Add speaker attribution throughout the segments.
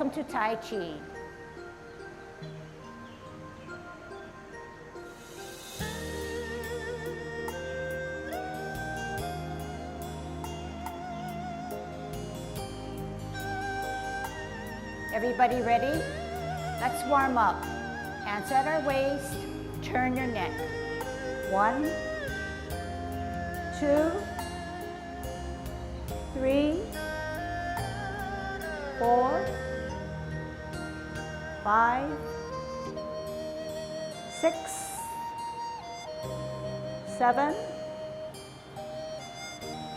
Speaker 1: Welcome to Tai Chi. Everybody ready? Let's warm up. Hands at our waist, turn your neck. 1, 2, 3, 4, 5, 6, 7,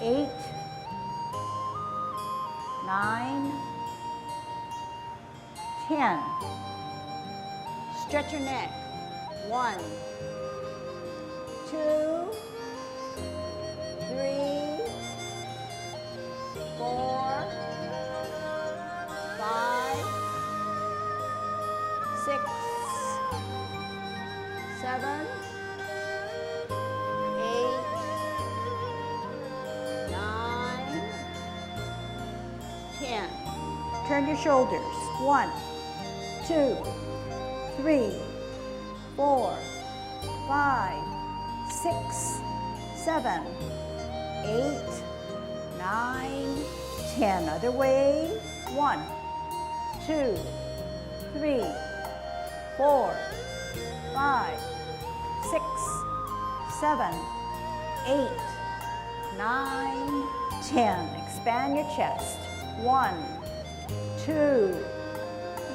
Speaker 1: 8, 9, 10. Stretch your neck. 1, 2, 3, 4, 5, 6, 7, 8, 9, 10. Turn your shoulders. 1, 2, 3, 4, 5, 6, 7, 8, 9, 10. Other way. 1, 2, 3, 4, 5, 6, 7, 8, 9, 10. Expand your chest. 1, 2,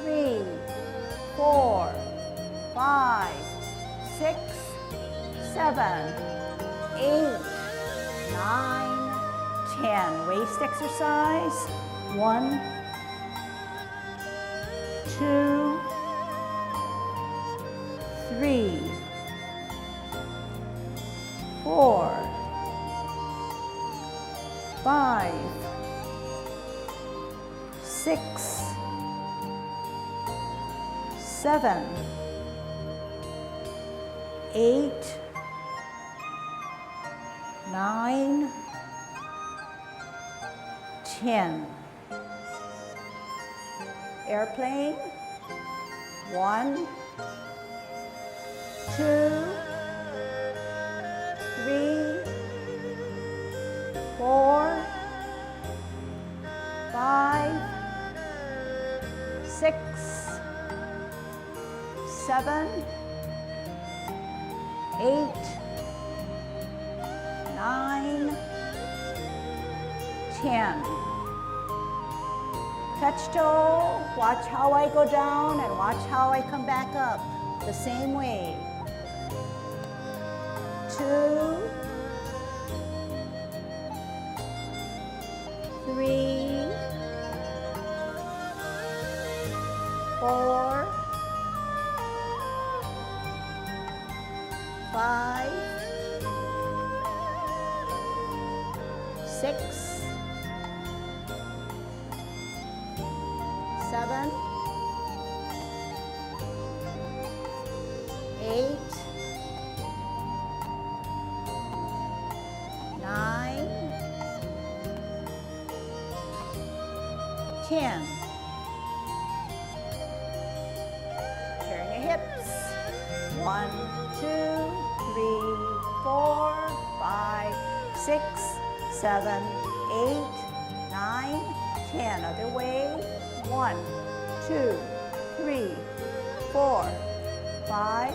Speaker 1: 3, 4, 5, 6, 7, 8, 9, 10. Waist exercise. 1, 2, 3, 4, 5, 6, 7, 8, 9, 10. Airplane. 1, 2, 3, 4, 5, 6, 7, 8, 9, 10. Touch toe, watch how I go down and watch how I come back up. The same way. 2, 3, 4, 5, 6, 7, 8, 9, 10. Turn your hips. 1, 2, 3, 4, 5, 6, 7, 8, 9, 10. Other way. 1, 2, 3, 4, 5,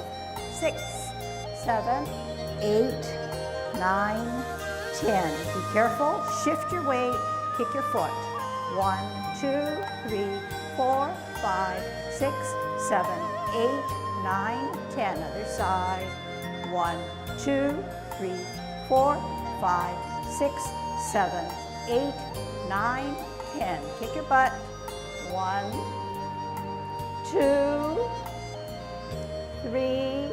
Speaker 1: 6, 7, 8, 9, 10. Be careful. Shift your weight. Kick your foot. 1, 2, 3, 4, 5, 6, 7, 8, 9, 10. Other side. 1, 2, 3, 4, 5, 6, 7, 8, 9, 10. Kick your butt. 1, 2, 3,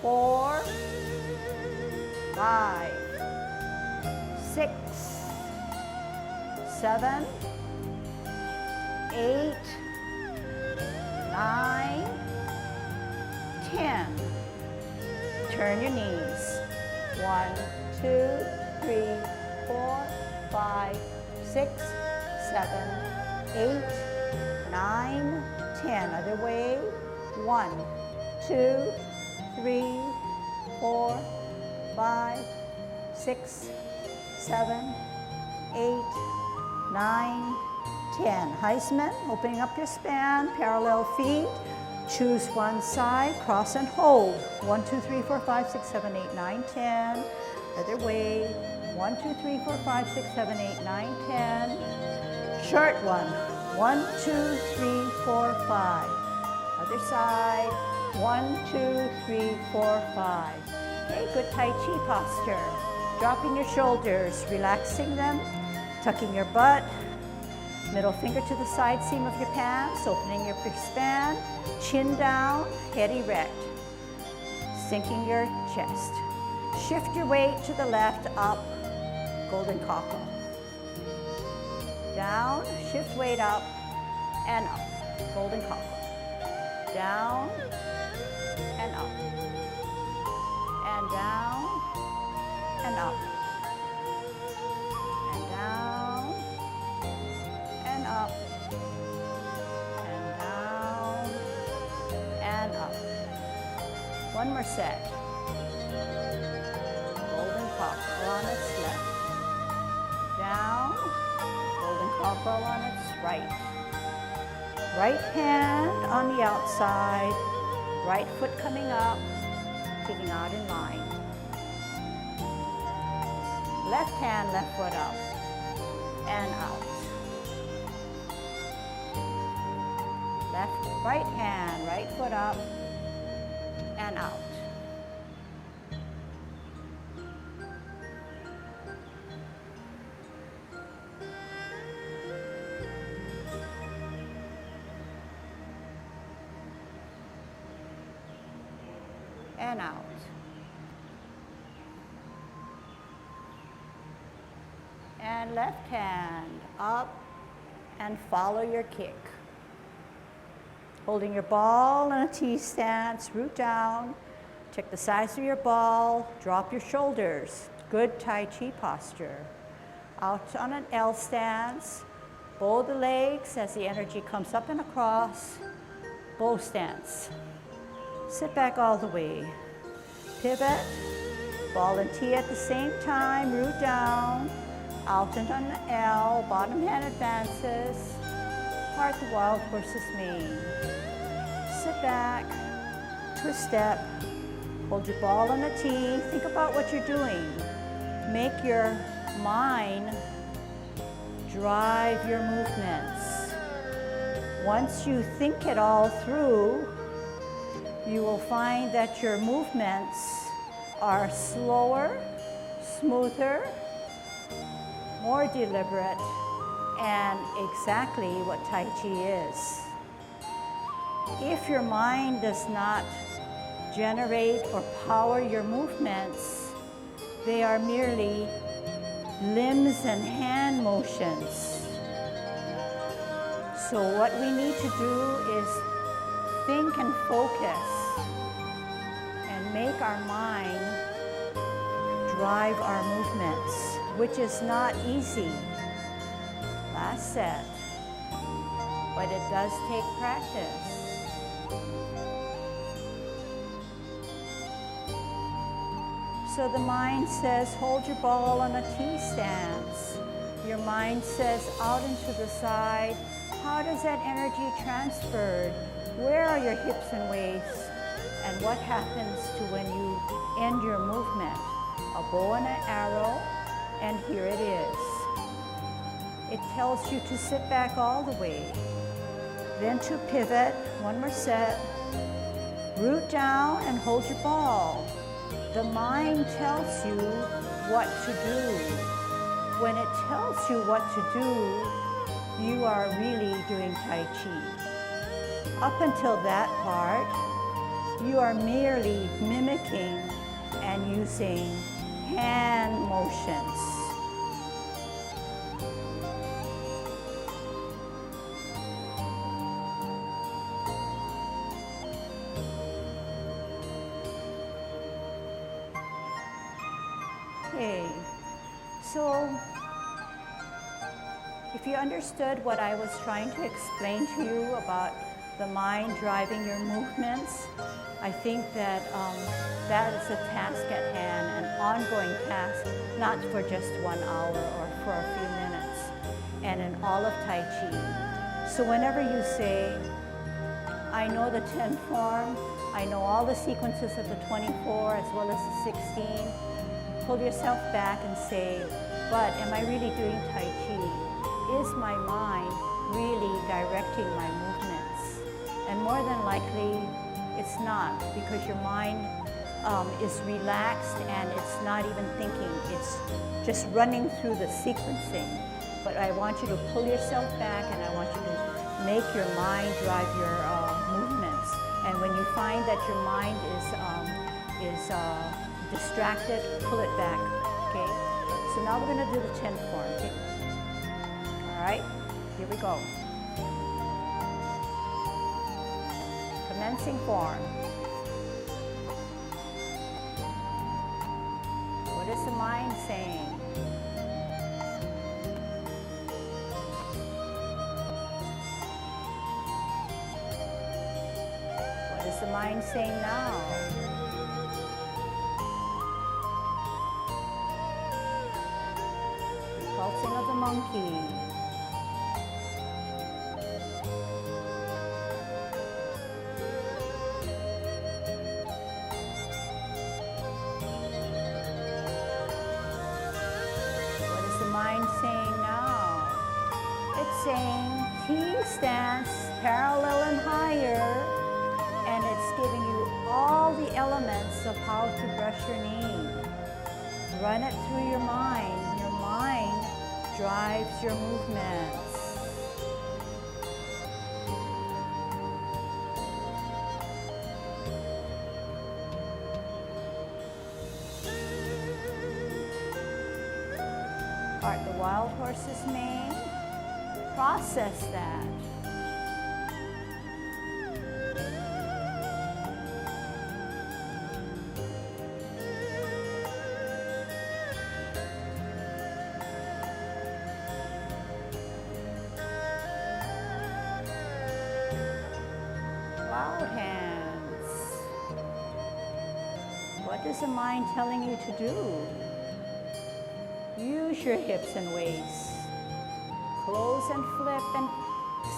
Speaker 1: 4, 5, 6, 7, 8, 9, 10. Turn your knees. 1, 2, 3, 4, 5, 6, 7, 8, 9, 10. Other way. 1, 2, 3, 4, 5, 6, 7, 8, 9, 10. Heisman, opening up your span, parallel feet. Choose one side, cross and hold. 1, 2, 3, 4, 5, 6, 7, 8, 9, 10. Other way. 1, 2, 3, 4, 5, 6, 7, 8, 9, 10. Short one. 1, 2, 3, 4, 5. Other side. 1, 2, 3, 4, 5. Okay, good Tai Chi posture. Dropping your shoulders, relaxing them, tucking your butt. Middle finger to the side seam of your pants, opening your span, chin down, head erect, sinking your chest. Shift your weight to the left, up, golden cockle. Down, shift weight up, and up, golden cockle. Down, and up, and down, and up, and down, and up, and down, and up. One more set. Golden cockle on its left. Down, golden cockle on its right. Right hand on the outside, right foot coming up, kicking out in line. Left hand, left foot up, and out. Right hand, right foot up, and out. And out. And left hand up and follow your kick. Holding your ball in a T stance, root down, check the size of your ball, drop your shoulders. Good Tai Chi posture. Out on an L stance, bow the legs as the energy comes up and across, bow stance. Sit back all the way. Pivot, ball and T at the same time, root down, out and on the L, bottom hand advances, part the wild horse's mane. Sit back, twist step, hold your ball on the T, think about what you're doing. Make your mind drive your movements. Once you think it all through, you will find that your movements are slower, smoother, more deliberate, and exactly what Tai Chi is. If your mind does not generate or power your movements, they are merely limbs and hand motions. So what we need to do is think and focus and make our mind drive our movements, which is not easy. Last set, but it does take practice. So the mind says, hold your ball on a T stance. Your mind says, out into the side. How does that energy transferred? Where are your hips and waists? And what happens to when you end your movement? A bow and an arrow, and here it is. It tells you to sit back all the way. Then to pivot, one more set. Root down and hold your ball. The mind tells you what to do. When it tells you what to do, you are really doing Tai Chi. Up until that part, you are merely mimicking and using hand motions. Okay, so if you understood what I was trying to explain to you about the mind driving your movements, I think that that is a task at hand, an ongoing task, not for just 1 hour or for a few minutes, and in all of Tai Chi. So whenever you say, I know the 10 form, I know all the sequences of the 24 as well as the 16, pull yourself back and say, but am I really doing Tai Chi? Is my mind really directing my movements? And more than likely, it's not, because your mind is relaxed and it's not even thinking. It's just running through the sequencing. But I want you to pull yourself back, and I want you to make your mind drive your movements. And when you find that your mind is distracted, pull it back, okay? So now we're going to do the 10th form, okay? All right, here we go. Commencing form. What is the mind saying? What is the mind saying now? Pulsing of the monkey. Mind saying now? It's saying T stance parallel and higher, and it's giving you all the elements of how to brush your knee. Run it through your mind. Your mind drives your movements. Part the wild horse's mane. Process that. Cloud hands. What is the mind telling you to do? Use your hips and waists. Close and flip and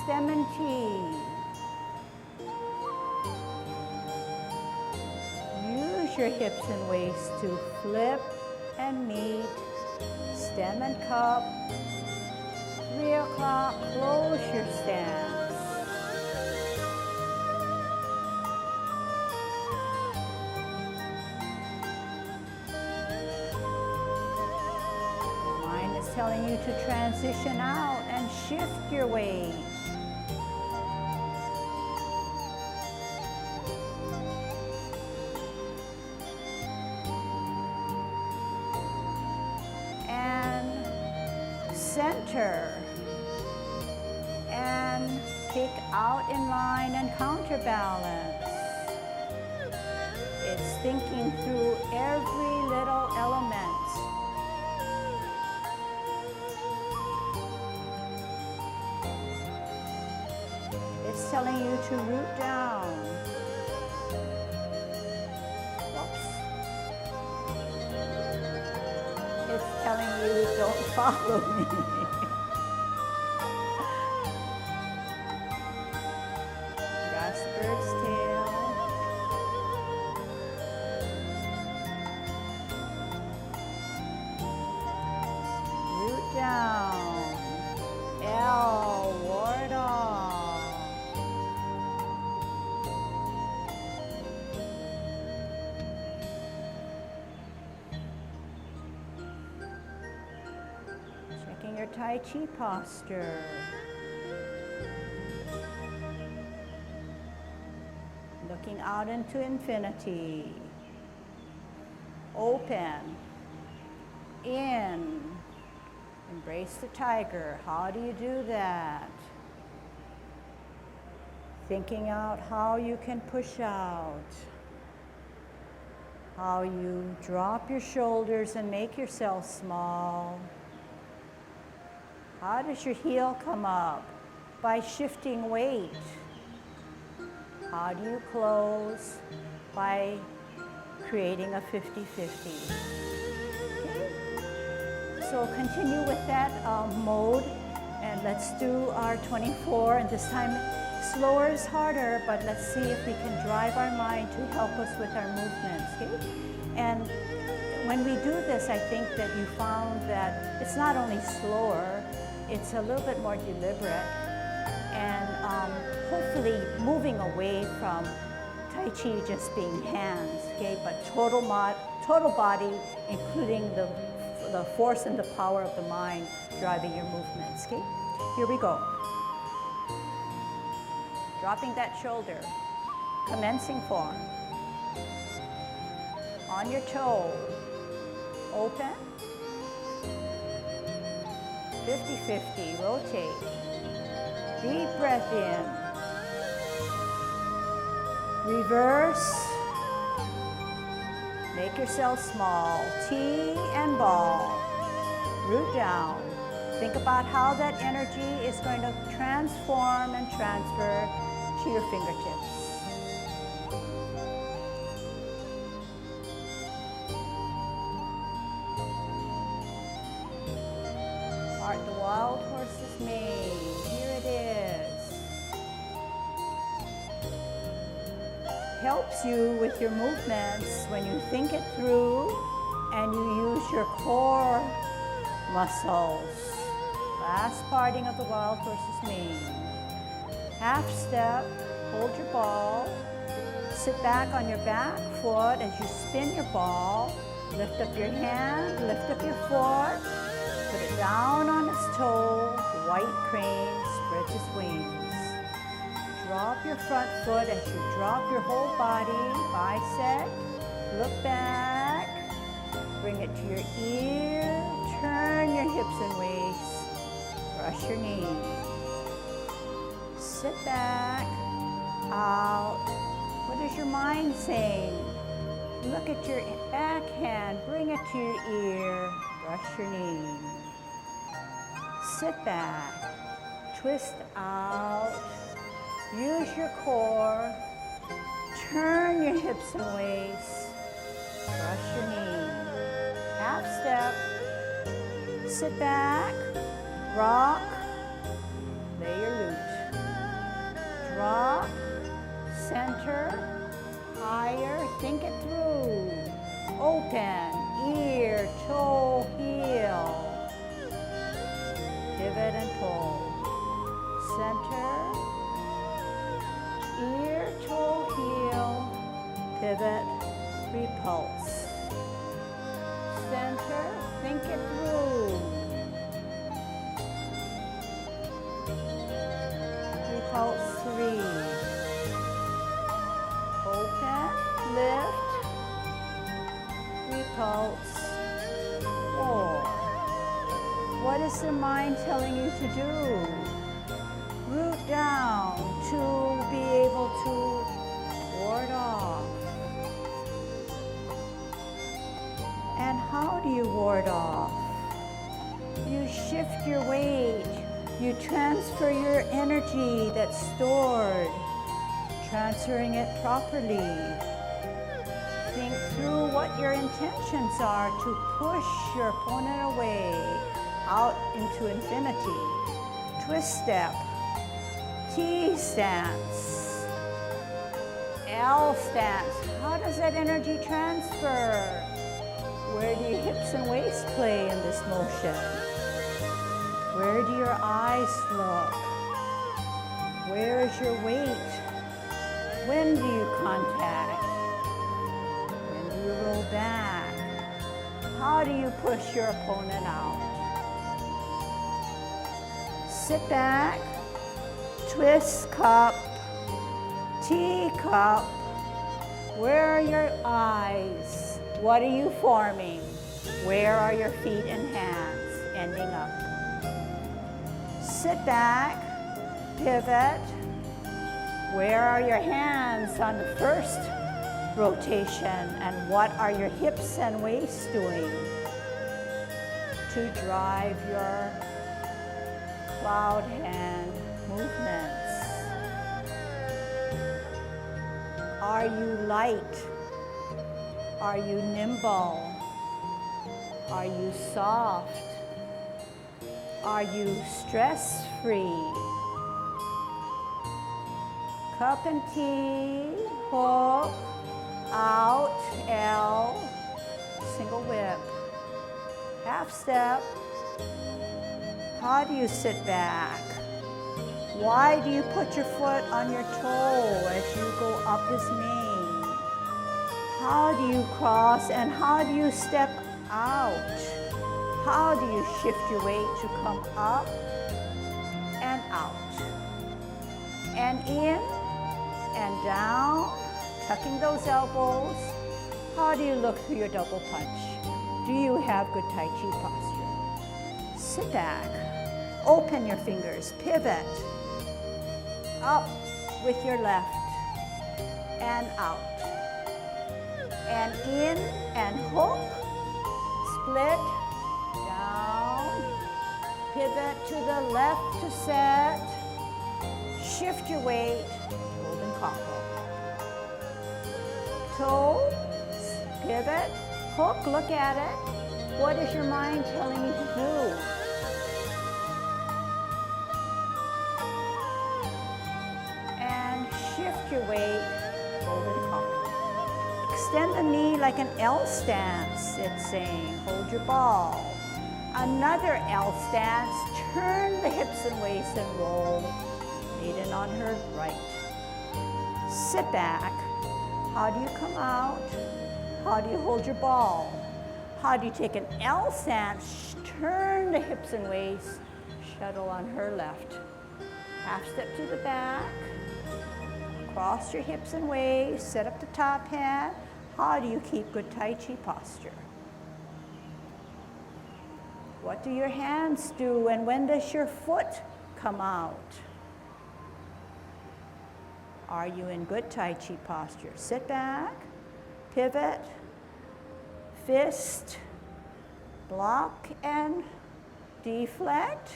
Speaker 1: stem and tee. Use your hips and waists to flip and meet, stem and cup. 3 o'clock, close your stance. Telling you to transition out and shift your weight. And center. And kick out in line and counterbalance. It's thinking through every little element. It's telling you to root down. Whoops. It's telling you don't follow me. Grass bird's tail. Root down. L, ward off. Your Tai Chi posture. Looking out into infinity. Open. In. Embrace the tiger. How do you do that? Thinking out how you can push out. How you drop your shoulders and make yourself small. How does your heel come up? By shifting weight. How do you close? By creating a 50-50. Okay? So continue with that mode, and let's do our 24, and this time slower is harder, but let's see if we can drive our mind to help us with our movements, okay? And when we do this, I think that you found that it's not only slower, it's a little bit more deliberate, and hopefully moving away from Tai Chi just being hands, okay? But total body, including the force and the power of the mind driving your movements, okay? Here we go. Dropping that shoulder, commencing form. On your toe, open. 50-50, rotate. Deep breath in. Reverse. Make yourself small. T and ball. Root down. Think about how that energy is going to transform and transfer to your fingertips. Part the wild horse's mane. Here it is. Helps you with your movements when you think it through and you use your core muscles. Last parting of the wild horse's mane. Half step, hold your ball, sit back on your back foot as you spin your ball, lift up your hand, lift up your foot, put it down on its toe, white crane spreads its wings. Drop your front foot as you drop your whole body, bicep, look back, bring it to your ear, turn your hips and waist, brush your knees. Sit back, out. What is your mind saying? Look at your backhand, bring it to your ear, brush your knee. Sit back, twist out, use your core, turn your hips and waist, brush your knee. Half step, sit back, rock, lay your lute. Drop, center, higher, think it through. Open, ear, toe, heel. Pivot and pull. Center, ear, toe, heel, pivot, repulse. Center, think it through. Repulse 3. Open, lift, repulse 4. What is the mind telling you to do? Root down to be able to ward off. And how do you ward off? You shift your weight. You transfer your energy that's stored, transferring it properly. Think through what your intentions are to push your opponent away, out into infinity. Twist step, T stance, L stance. How does that energy transfer? Where do your hips and waist play in this motion? Where do your eyes look? Where is your weight? When do you contact? When do you roll back? How do you push your opponent out? Sit back, twist cup, teacup. Where are your eyes? What are you forming? Where are your feet and hands ending up? Sit back, pivot. Where are your hands on the first rotation, and what are your hips and waist doing to drive your cloud hand movements. Are you light? Are you nimble? Are you soft? Are you stress-free? Cup and tea, hook, out, L, single whip. Half step. How do you sit back? Why do you put your foot on your toe as you go up his knee? How do you cross and how do you step out? How do you shift your weight to come up and out? And in and down, tucking those elbows. How do you look through your double punch? Do you have good Tai Chi posture? Sit back, open your fingers, pivot, up with your left and out. And in and hook, split, down, pivot to the left to set, shift your weight, golden combo. Toe, pivot, hook, look at it. What is your mind telling you to do? And shift your weight, golden combo. Extend the knee like an L stance, it's saying. Hold your ball. Another L stance, turn the hips and waist and roll. Maiden on her right. Sit back. How do you come out? How do you hold your ball? How do you take an L stance, turn the hips and waist, shuttle on her left. Half step to the back. Cross your hips and waist, set up the top hand. How do you keep good Tai Chi posture? What do your hands do and when does your foot come out? Are you in good Tai Chi posture? Sit back, pivot, fist, block and deflect,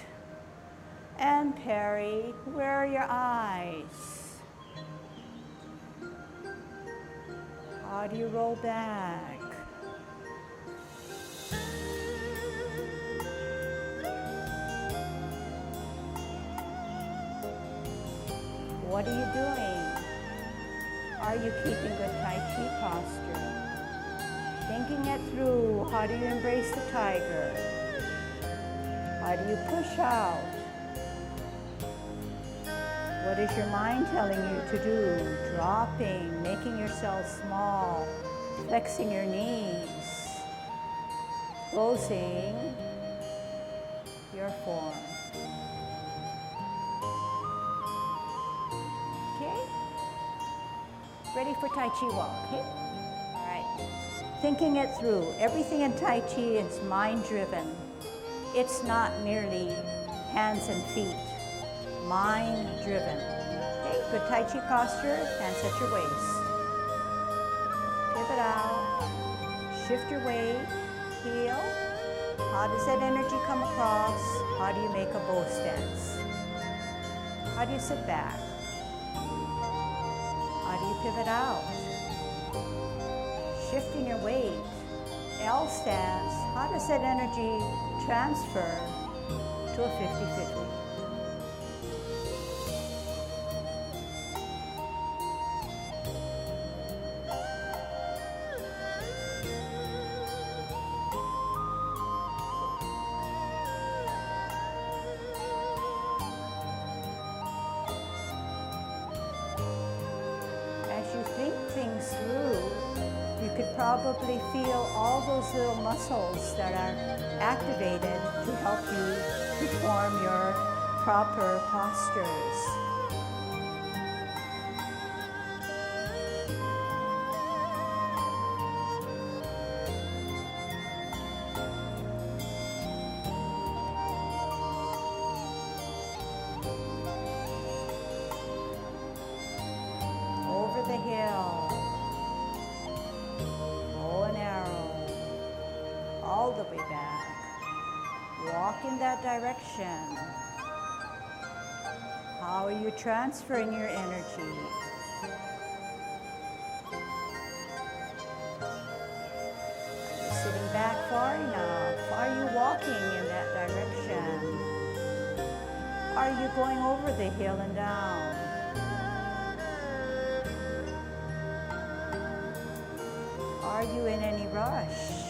Speaker 1: and parry. Where are your eyes? How do you roll back? What are you doing? Are you keeping good Tai Chi posture? Thinking it through, how do you embrace the tiger? How do you push out? What is your mind telling you to do? Dropping, making yourself small, flexing your knees, closing your form. Okay? Ready for Tai Chi walk, okay? All right. Thinking it through. Everything in Tai Chi is mind-driven. It's not merely hands and feet. Mind-driven. Okay, good Tai Chi posture, hands at your waist. Pivot out, shift your weight, heel. How does that energy come across? How do you make a bow stance? How do you sit back? How do you pivot out? Shifting your weight, L stance. How does that energy transfer to a 50-50? Things through, you could probably feel all those little muscles that are activated to help you perform your proper postures. Over the hill. All the way back. Walk in that direction. How are you transferring your energy? Are you sitting back far enough? Are you walking in that direction? Are you going over the hill and down? Are you in any rush?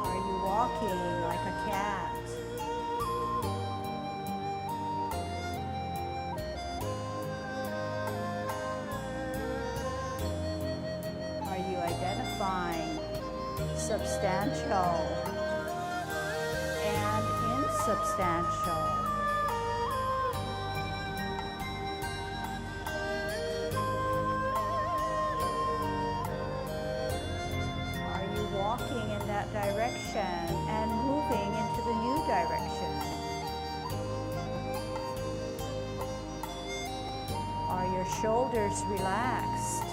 Speaker 1: Are you walking like a cat? Are you identifying substantial and insubstantial? Walking in that direction and moving into the new direction? Are your shoulders relaxed?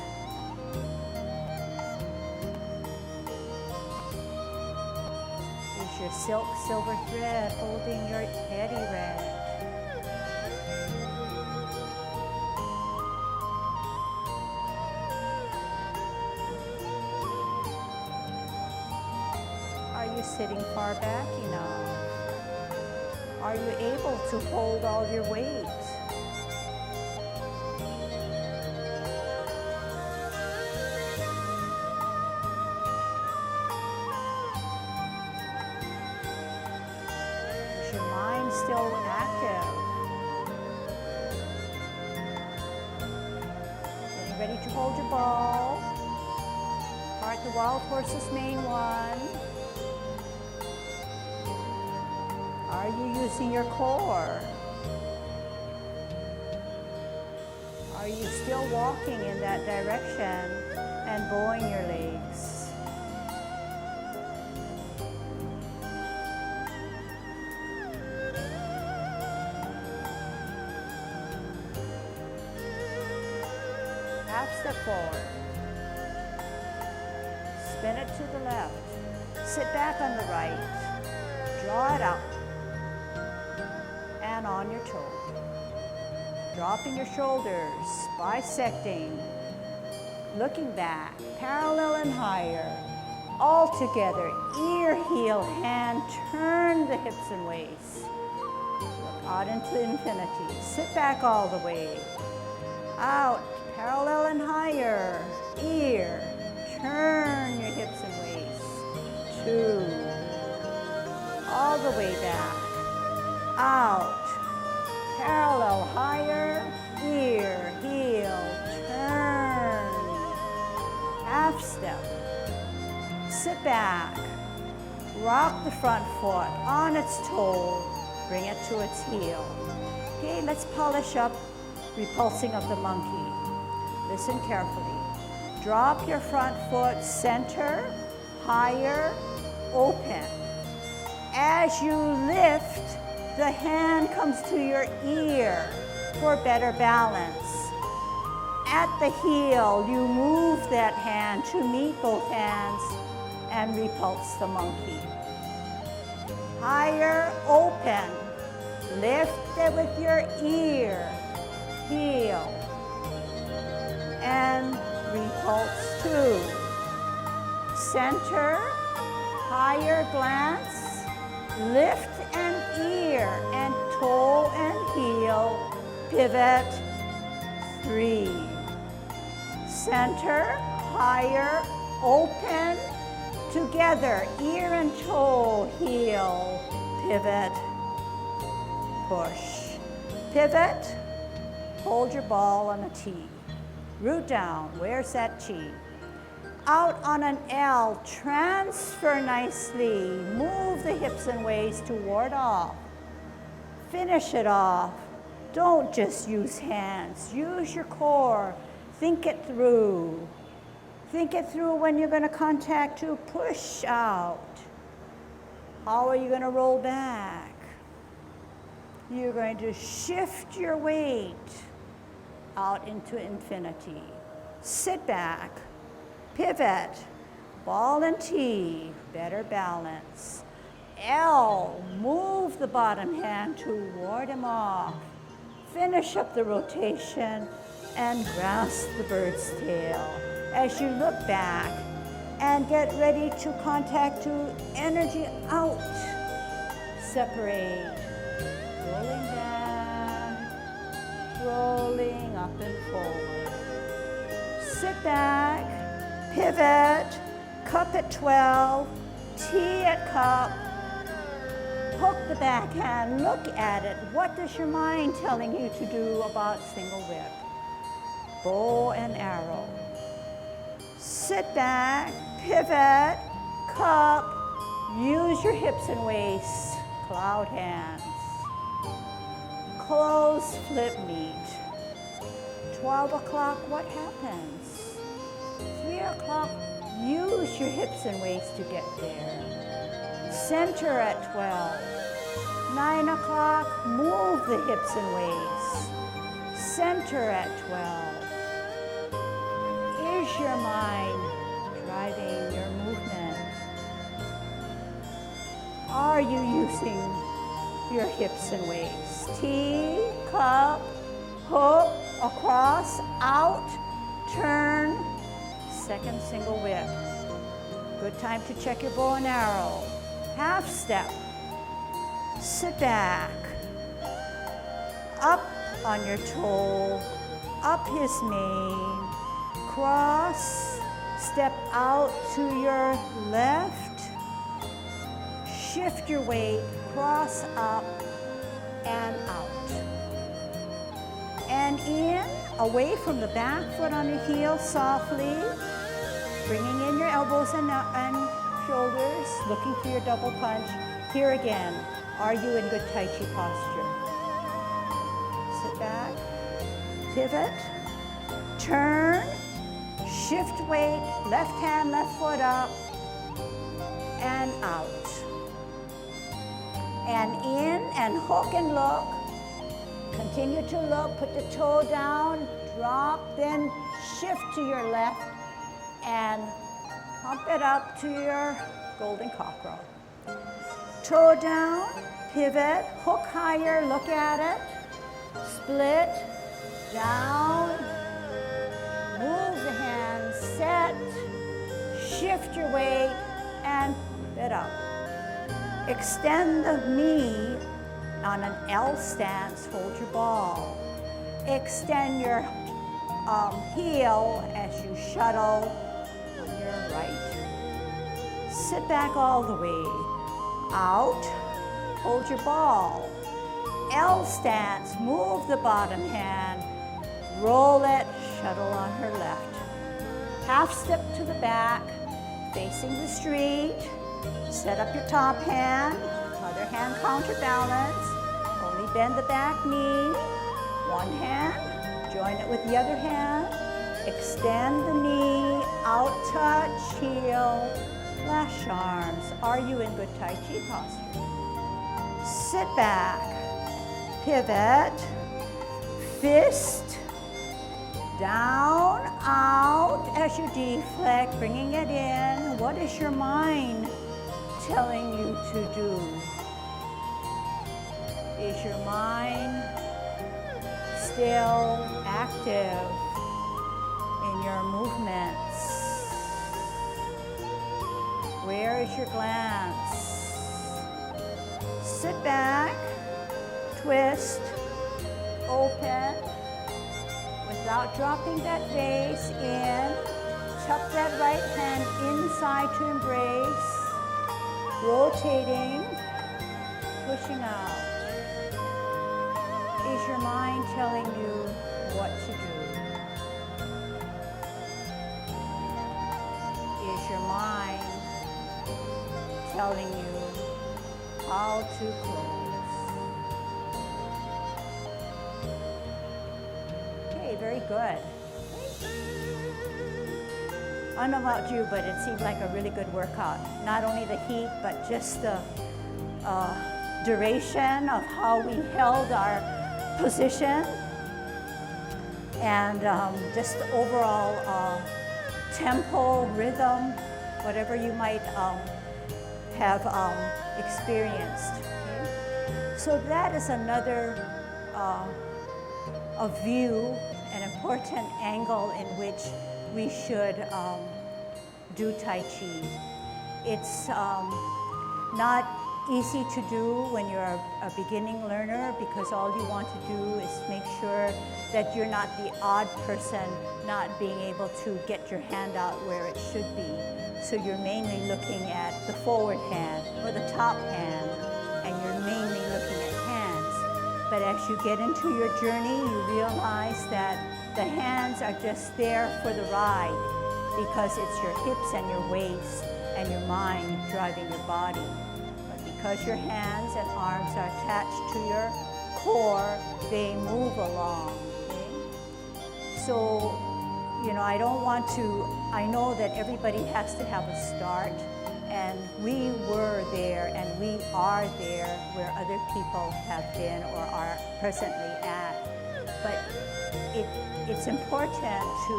Speaker 1: Is your silver thread holding your head erect? Are you sitting far back enough? Are you able to hold all your weight? Is your mind still active? Getting ready to hold your ball. Part the wild horse's mane one. Are you using your core? Are you still walking in that direction and bowing your legs? Half step forward. Spin it to the left. Sit back on the right. Draw it out. And on your toe. Dropping your shoulders, bisecting, looking back, parallel and higher. All together, ear, heel, hand, turn the hips and waist. Look out into infinity. Sit back all the way. Out, parallel and higher. Ear, turn your hips and waist. 2. All the way back. Out, parallel, higher, ear, heel, turn, half step, sit back, rock the front foot on its toe, bring it to its heel. Okay, let's polish up repulsing of the monkey. Listen carefully. Drop your front foot center, higher, open. As you lift, the hand comes to your ear for better balance. At the heel, you move that hand to meet both hands and repulse the monkey. Higher, open. Lift it with your ear, heel, and repulse 2. Center, higher glance, lift and ear and toe and heel, pivot 3. Center, higher, open, together, ear and toe, heel, pivot, push. Pivot, hold your ball on a T. Root down, where's that Chi? Out on an L, transfer nicely. Move the hips and waist to ward off. Finish it off. Don't just use hands. Use your core. Think it through. Think it through when you're going to contact to push out. How are you going to roll back? You're going to shift your weight out into infinity. Sit back. Pivot, Ball and T, better balance. L, move the bottom hand to ward him off. Finish up the rotation and grasp the bird's tail as you look back and get ready to contact to energy out. Separate, rolling back, rolling up and forward. Sit back, pivot, cup at 12, T at cup. Hook the backhand, look at it. What is your mind telling you to do about single whip? Bow and arrow. Sit back, pivot, cup, use your hips and waist, cloud hands. Close, flip, meet. 12 o'clock, what happens? 3 o'clock, use your hips and waist to get there. Center at 12. 9 o'clock, move the hips and waist. Center at 12. Is your mind driving your movement? Are you using your hips and waist? T, cup, hook, across, out, turn, second single whip. Good time to check your bow and arrow. Half step, sit back, up on your toe, up his mane, cross, step out to your left, shift your weight, cross up and out. And in, away from the back foot on the heel, softly, bringing in your elbows and shoulders, looking for your double punch. Here again, are you in good Tai Chi posture? Sit back, pivot, turn, shift weight, left hand, left foot up, and out. And in, and hook and look. Continue to look, put the toe down, drop, then shift to your left, and pump it up to your golden cockroach. Toe down, pivot, hook higher, look at it, split, down, move the hands, set, shift your weight, and bit up. Extend the knee on an L stance, hold your ball. Extend your heel as you shuttle on your right. Sit back all the way out, hold your ball. L stance, move the bottom hand, roll it, shuttle on her left. Half step to the back, facing the street. Set up your top hand, other hand counterbalance. Only bend the back knee. One hand, join it with the other hand. Extend the knee, out touch, heel, lash arms. Are you in good Tai Chi posture? Sit back, pivot, fist, down, out as you deflect, bringing it in. What is your mind telling you to do? Is your mind still active in your movements? Where is your glance? Sit back, twist, open, without dropping that vase in. Tuck that right hand inside to embrace. Rotating, pushing out. Is your mind telling you what to do? Is your mind telling you how to close? Okay, very good. I don't know about you, but it seemed like a really good workout. Not only the heat, but just the duration of how we held our position, and just the overall tempo, rhythm. whatever you might have experienced. Okay? So that is another a view, an important angle in which we should do Tai Chi. It's not easy to do when you're a beginning learner, because all you want to do is make sure that you're not the odd person not being able to get your hand out where it should be. So you're mainly looking at the forward hand or the top hand, and you're mainly looking at hands. But as you get into your journey, you realize that the hands are just there for the ride, because it's your hips and your waist and your mind driving your body. But because your hands and arms are attached to your core, they move along. Okay? So, you know, I don't want to, I know that everybody has to have a start, and we were there and we are there where other people have been or are presently at. But it's important to,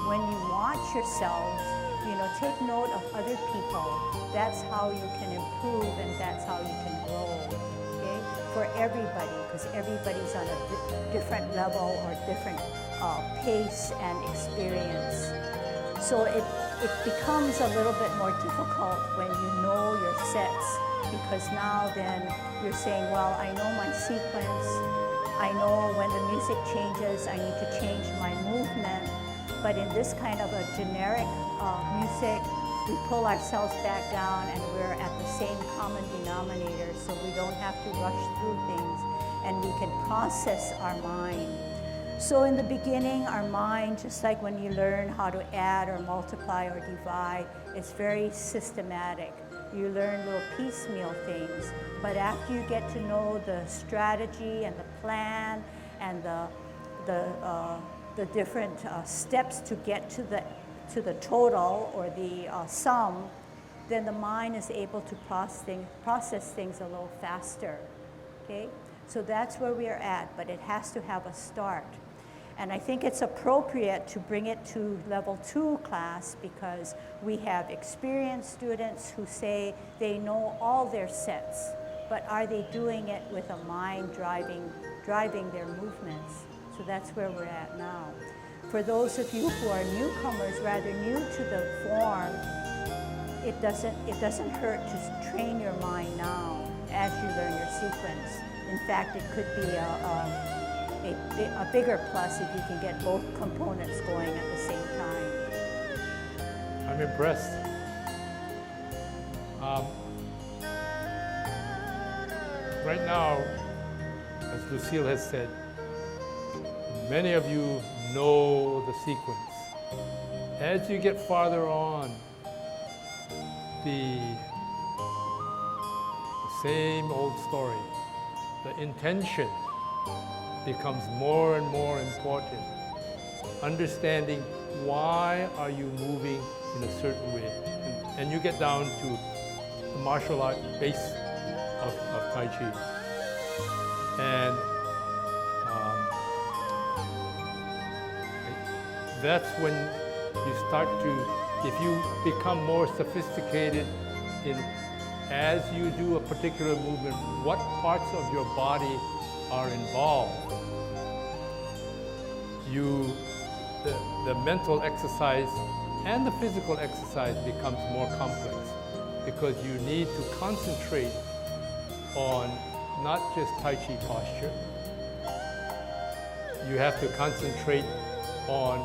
Speaker 1: when you watch yourselves, you know, take note of other people. That's how you can improve, and that's how you can grow, okay? For everybody, because everybody's on a different level or different pace and experience. So it becomes a little bit more difficult when you know your sets, because now then you're saying, well, I know my sequence, I know when the music changes, I need to change my movement. But in this kind of a generic music, we pull ourselves back down and we're at the same common denominator, so we don't have to rush through things and we can process our mind. So in the beginning, our mind, just like when you learn how to add or multiply or divide, it's very systematic. You learn little piecemeal things, but after you get to know the strategy and the plan and the different steps to get to the total or the sum, then the mind is able to process things a little faster. Okay, so that's where we are at, but it has to have a start. And I think it's appropriate to bring it to level 2 class, because we have experienced students who say they know all their sets, but are they doing it with a mind driving their movements? So that's where we're at now. For those of you who are newcomers, rather new to the form, it doesn't hurt to train your mind now as you learn your sequence. In fact, it could be a bigger plus if you can get both components going at the same time.
Speaker 2: I'm impressed. Right now, as Lucille has said, many of you know the sequence. As you get farther on, the same old story. The intention becomes more and more important. Understanding why are you moving in a certain way. And you get down to the martial art base of Tai Chi. And that's when you start to, if you become more sophisticated in, as you do a particular movement, what parts of your body are involved. The mental exercise and the physical exercise becomes more complex, because you need to concentrate on not just Tai Chi posture. You have to concentrate on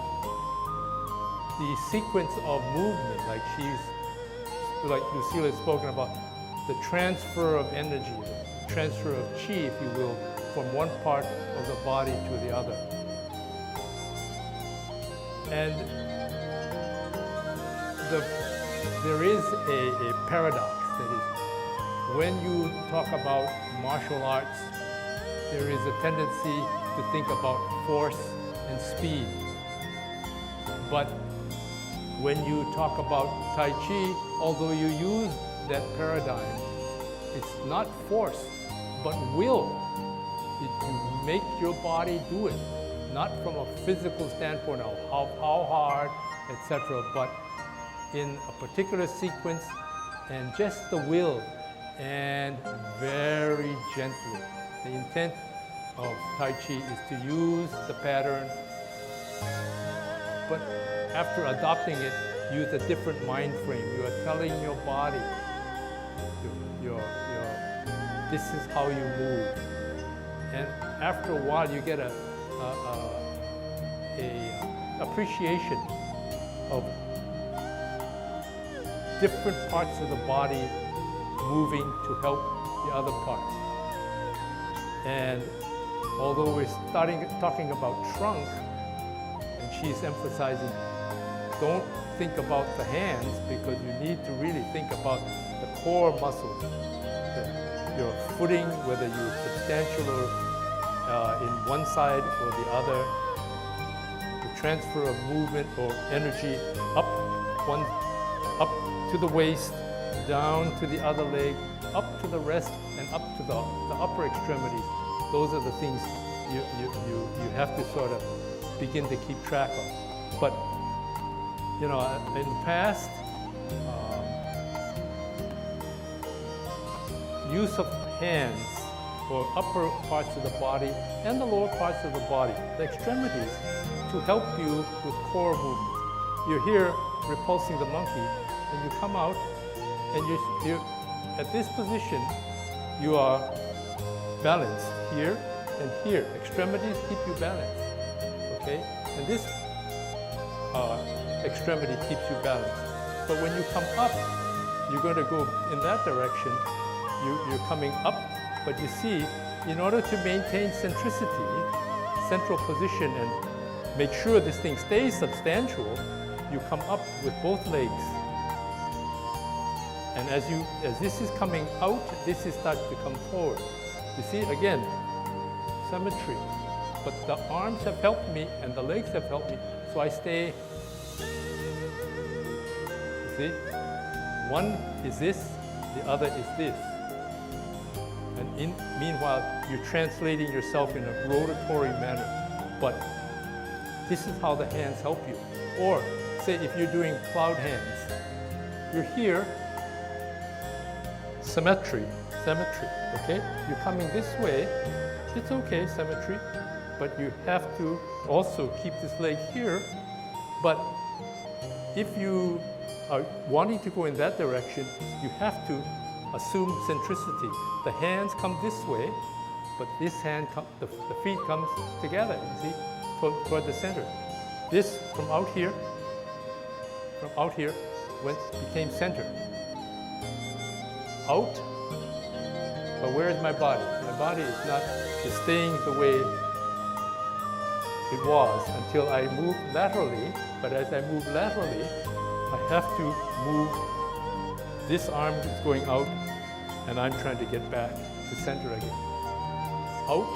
Speaker 2: the sequence of movement, like Lucille has spoken about, the transfer of energy, the transfer of chi, if you will, from one part of the body to the other. And there is a paradox, that is, when you talk about martial arts, there is a tendency to think about force and speed. But when you talk about Tai Chi, although you use that paradigm, it's not force, but will. You make your body do it, not from a physical standpoint of how hard, etc., but in a particular sequence and just the will, and very gently. The intent of Tai Chi is to use the pattern, but after adopting it, use a different mind frame. You are telling your body, this is how you move. And after a while, you get a appreciation of different parts of the body moving to help the other parts. And although we're talking about trunk, and she's emphasizing, don't think about the hands, because you need to really think about the core muscles, your footing, whether you're substantial or in one side or the other, the transfer of movement or energy up to the waist, down to the other leg, up to the wrist, and up to the upper extremities. Those are the things you have to sort of begin to keep track of. But in the past, use of hands for upper parts of the body and the lower parts of the body, the extremities, to help you with core movements. You're here repulsing the monkey, and you come out, and you're at this position, you are balanced here and here. Extremities keep you balanced, okay? And this extremity keeps you balanced. But when you come up, you're going to go in that direction. You're coming up, but you see, in order to maintain centricity, central position, and make sure this thing stays substantial, you come up with both legs. And as this is coming out, this is starting to come forward. You see, again, symmetry. But the arms have helped me, and the legs have helped me, so I stay. You see, one is this, the other is this. And meanwhile, you're translating yourself in a rotatory manner. But this is how the hands help you. Or say if you're doing cloud hands, you're here, symmetry, okay? You're coming this way, it's okay, symmetry, but you have to also keep this leg here. But if you are wanting to go in that direction, you have to assume centricity. The hands come this way, but this hand, the feet comes together, you see, toward the center. This from out here became center. Out, but where is my body? My body is staying the way it was until I move laterally, but as I move laterally, I have to move. This arm is going out, and I'm trying to get back to center again. Out,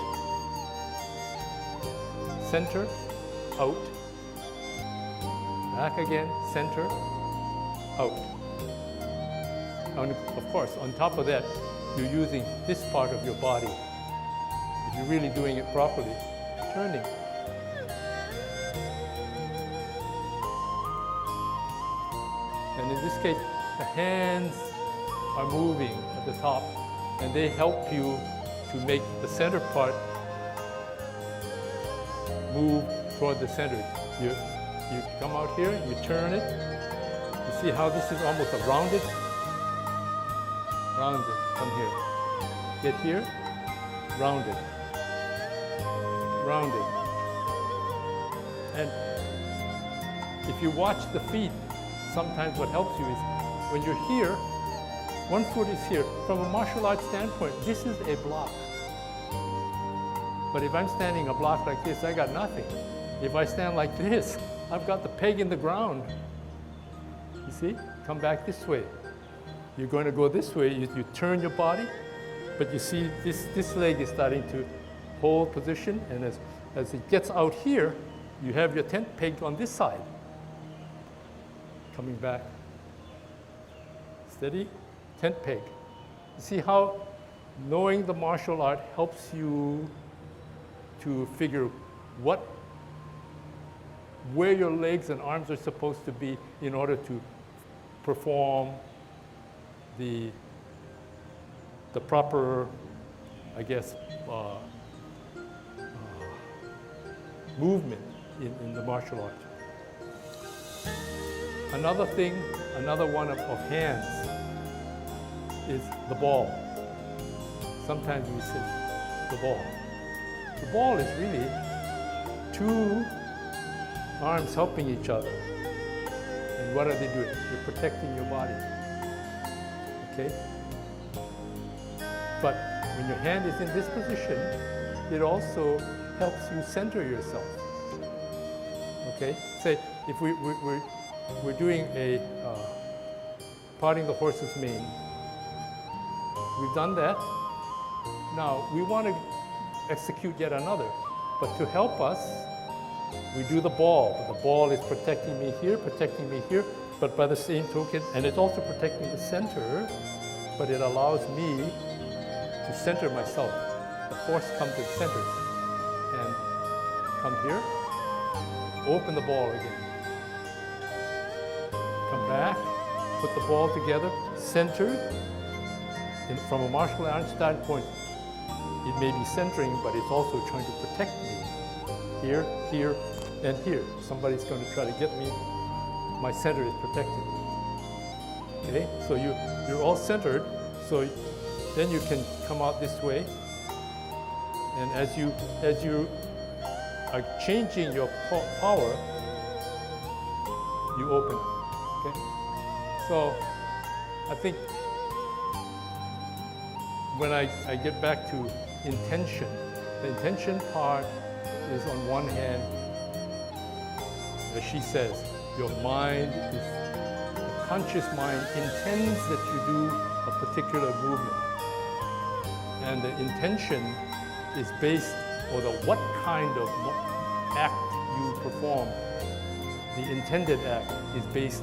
Speaker 2: center, out, back again, center, out. And of course, on top of that, you're using this part of your body. If you're really doing it properly, turning. And in this case, the hands are moving at the top, and they help you to make the center part move toward the center. You come out here, you turn it. You see how this is almost a rounded? Rounded, come here. Get here, rounded, rounded. And if you watch the feet, sometimes what helps you is when you're here, one foot is here. From a martial arts standpoint, this is a block. But if I'm standing a block like this, I got nothing. If I stand like this, I've got the peg in the ground. You see? Come back this way. You're going to go this way. You turn your body, but you see this leg is starting to hold position, and as it gets out here, you have your tent peg on this side. Coming back. Steady, tent peg. You see how knowing the martial art helps you to figure where your legs and arms are supposed to be in order to perform the proper, I guess, movement in the martial arts. Another thing, another one of hands is the ball. Sometimes we say the ball. The ball is really two arms helping each other. And what are they doing? They're protecting your body. Okay? But when your hand is in this position, it also helps you center yourself. Okay? Say, if we're doing a parting the horse's mane, we've done that. Now, we want to execute yet another. But to help us, we do the ball. But the ball is protecting me here, but by the same token, and it's also protecting the center, but it allows me to center myself. The force comes to the center. And come here, open the ball again. Come back, put the ball together, centered. And from a martial arts standpoint, it may be centering, but it's also trying to protect me. Here, here, and here. Somebody's going to try to get me. My center is protected. Okay, so you're all centered. So then you can come out this way. And as you are changing your power, you open. Okay, so I think when I get back to intention, the intention part is on one hand, as she says, your mind is, the conscious mind intends that you do a particular movement. And the intention is based, or the what kind of act you perform, the intended act is based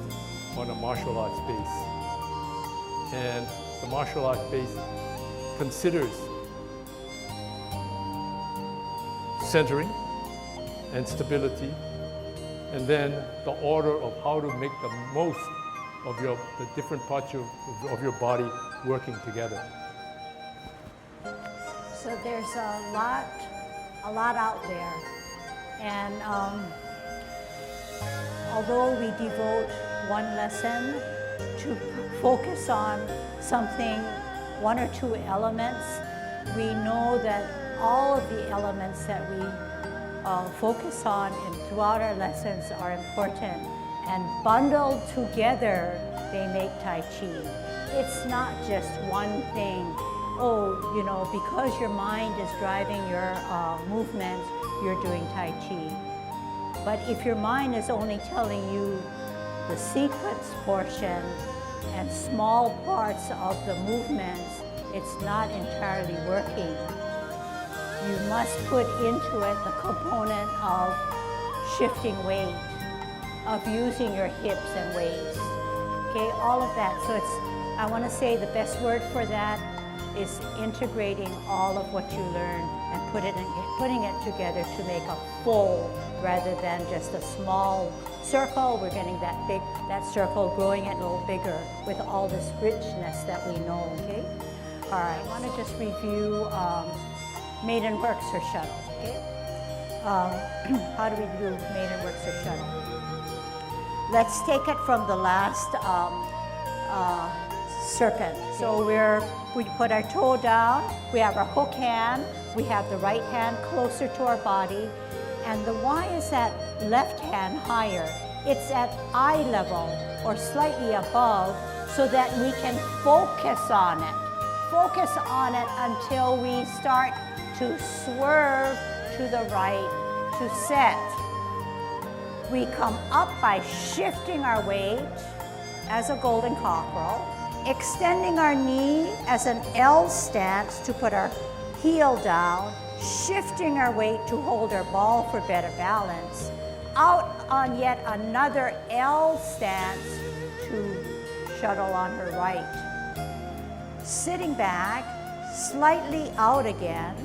Speaker 2: on a martial arts base. And the martial arts base considers centering and stability, and then the order of how to make the most of the different parts of your body working together.
Speaker 1: So there's a lot out there, and although we devote one lesson to focus on something, one or two elements, we know that all of the elements that we focus on and throughout our lessons are important, and bundled together they make Tai Chi. It's not just one thing. Oh, you know, because your mind is driving your movement, you're doing Tai Chi. But if your mind is only telling you the sequence portion and small parts of the movements, it's not entirely working. You must put into it the component of shifting weight, of using your hips and waist. Okay, all of that. So I want to say the best word for that is integrating all of what you learn and putting it together to make a full rather than just a small circle. We're getting that circle, growing it a little bigger with all this richness that we know, okay? All right, I want to just review maiden works or shuttle, okay? How do we do maiden works or shuttle? Let's take it from the last serpent. So we put our toe down, we have our hook hand, we have the right hand closer to our body, and why is that left hand higher? It's at eye level or slightly above so that we can focus on it. Focus on it until we start to swerve to the right to set. We come up by shifting our weight as a golden cockerel, extending our knee as an L stance to put our heel down, shifting our weight to hold our ball for better balance, out on yet another L stance to shuttle on her right. Sitting back, slightly out again,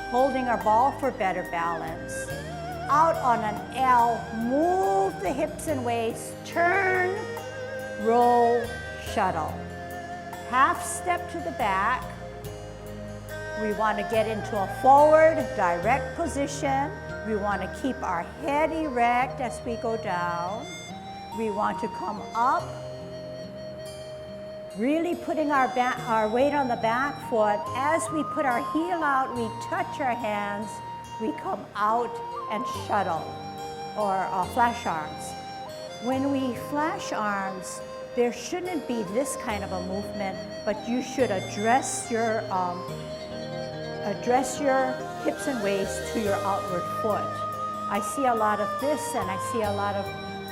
Speaker 1: holding our ball for better balance. Out on an L, move the hips and waist, turn roll, shuttle. Half step to the back. We want to get into a forward, direct position. We want to keep our head erect as we go down. We want to come up, really putting our weight on the back foot. As we put our heel out, we touch our hands, we come out and shuttle, or flash arms. When we flash arms, there shouldn't be this kind of a movement, but you should address your hips and waist to your outward foot. I see a lot of this, and I see a lot of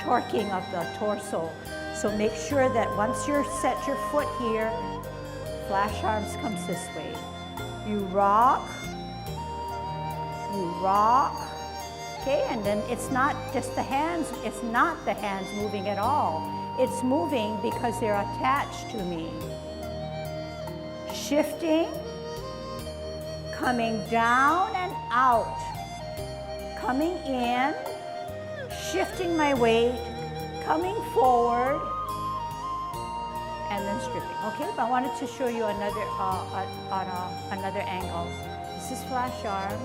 Speaker 1: torquing of the torso. So make sure that once you're set your foot here, flash arms comes this way. You rock, okay? And then it's not just the hands, it's not the hands moving at all. It's moving because they're attached to me. Shifting, coming down and out, coming in, shifting my weight, coming forward, and then stripping. Okay, but I wanted to show you another another angle. This is flash arms.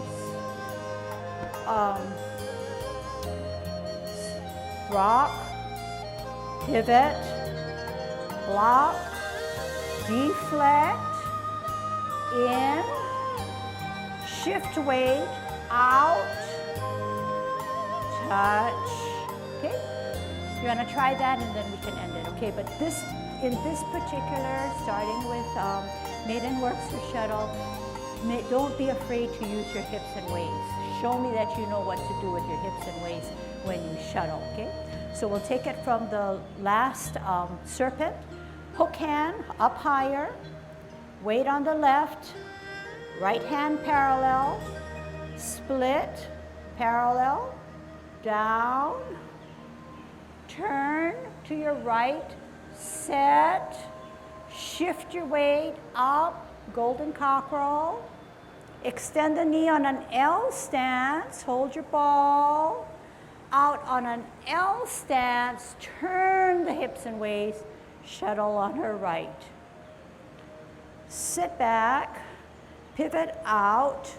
Speaker 1: Rock, pivot, block, deflect, in, shift weight, out, touch. Okay? You want to try that and then we can end it. Okay, but in this particular, starting with Maiden Works or Shuttle, don't be afraid to use your hips and waists. Show me that you know what to do with your hips and waists when you shuttle, okay? So we'll take it from the last serpent. Hook hand up higher, weight on the left, right hand parallel, split, parallel, down, turn to your right, set, shift your weight up, golden cockerel, extend the knee on an L stance, hold your ball, out on an L stance, turn the hips and waist, shuttle on her right. Sit back, pivot out,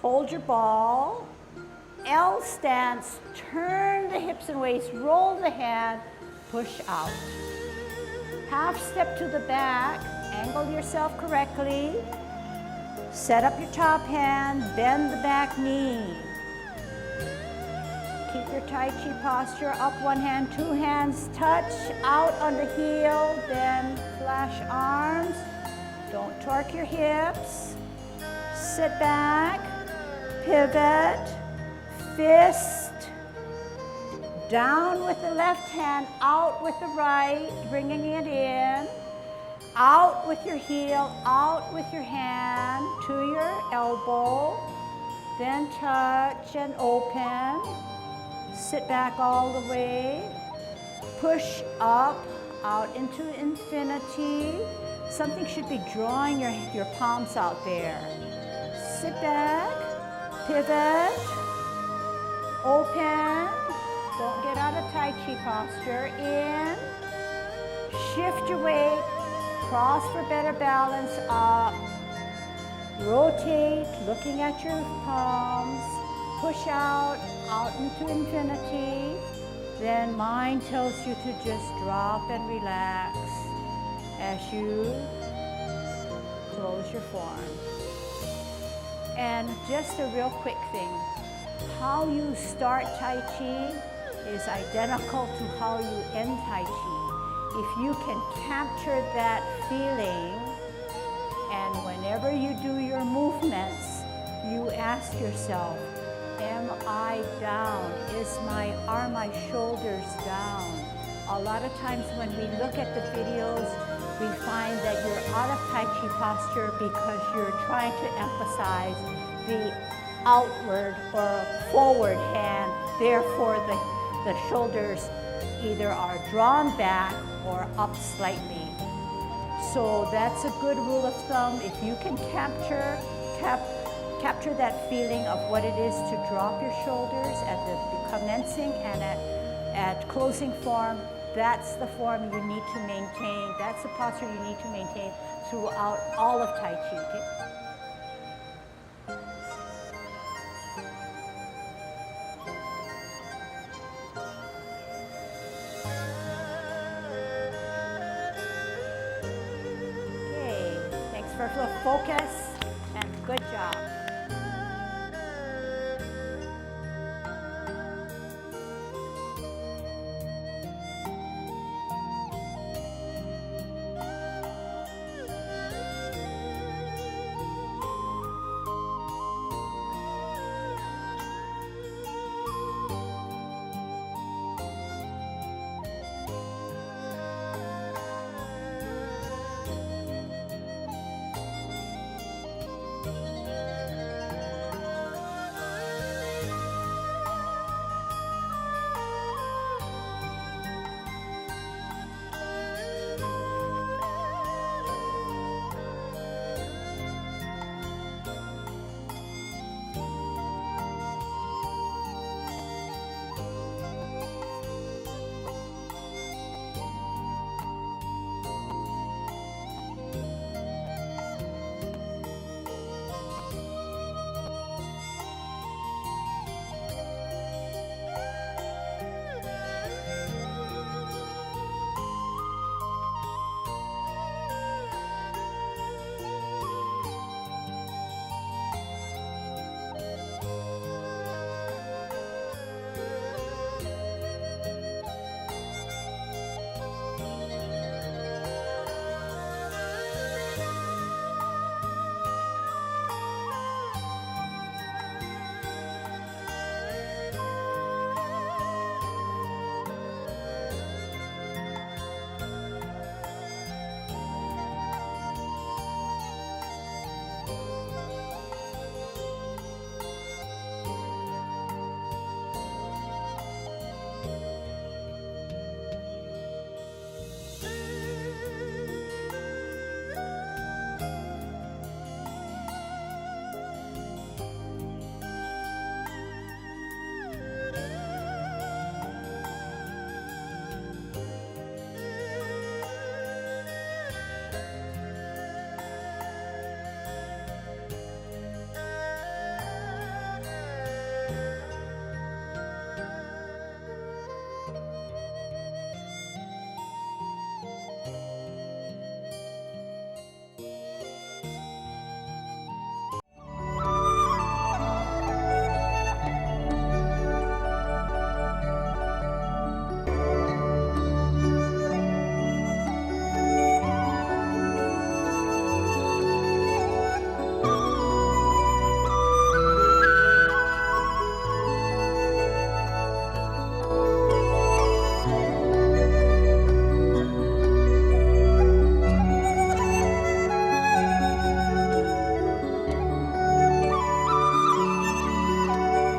Speaker 1: hold your ball, L stance, turn the hips and waist, roll the hand, push out. Half step to the back, angle yourself correctly, set up your top hand, bend the back knee. Keep your Tai Chi posture, up one hand, two hands touch, out on the heel, then flash arms. Don't torque your hips. Sit back, pivot, fist, down with the left hand, out with the right, bringing it in, out with your heel, out with your hand to your elbow, then touch and open. Sit back all the way, push up, out into infinity. Something should be drawing your palms out there. Sit back, pivot, open, don't get out of Tai Chi posture, in, shift your weight, cross for better balance, up, rotate, looking at your palms, push out into infinity, then mind tells you to just drop and relax as you close your form. And just a real quick thing, how you start Tai Chi is identical to how you end Tai Chi. If you can capture that feeling, and whenever you do your movements, you ask yourself, am I down? Are my shoulders down? A lot of times when we look at the videos, we find that you're out of Tai Chi posture because you're trying to emphasize the outward or forward hand. Therefore, the shoulders either are drawn back or up slightly. So that's a good rule of thumb. If you can capture that feeling of what it is to drop your shoulders at the commencing and at closing form, That's the form you need to maintain. That's the posture you need to maintain throughout all of Tai Chi. Okay? Okay, thanks for the focus and good job.